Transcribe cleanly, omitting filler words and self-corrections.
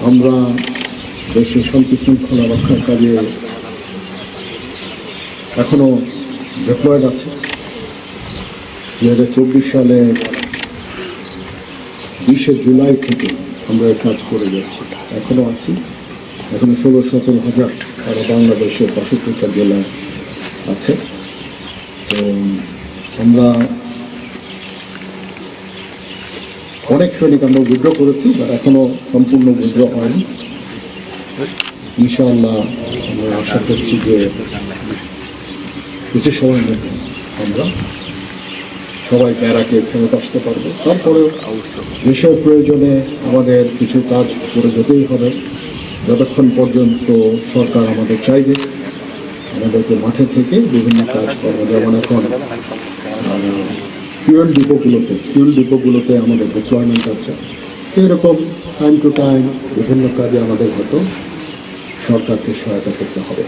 আমরা দেশের শান্তি শৃঙ্খলা রক্ষার কাজে এখনো ডিপ্লয়েড আছে। 2024 সালে 20শে জুলাই থেকে আমরা এই কাজ করে যাচ্ছি, এখনো আছি। এখনো 16-17 হাজার সারা বাংলাদেশের 62টা জেলায় আছে। তো আমরা অনেক সৈনিক আমরা উইথড্র করেছি, বাট এখনো সম্পূর্ণ উইথড্র হয়নি। ইনশাআল্লাহ আমরা আশা করছি যে কিছু সময়ের মধ্যে আমরা সবাই ব্যারাকে ফেরত আসতে পারবো। তারপরেও দেশের প্রয়োজনে আমাদের কিছু কাজ করে যেতেই হবে, যতক্ষণ পর্যন্ত সরকার আমাদের চাইবে আমাদেরকে মাঠে থেকে বিভিন্ন কাজ করা। যেমন এখন ফুয়েল ডিপোগুলোতে আমাদের ডিপ্লয়মেন্ট আছে। এরকম টাইম টু টাইম বিভিন্ন কাজে আমাদের হয়তো সরকারকে সহায়তা করতে হবে।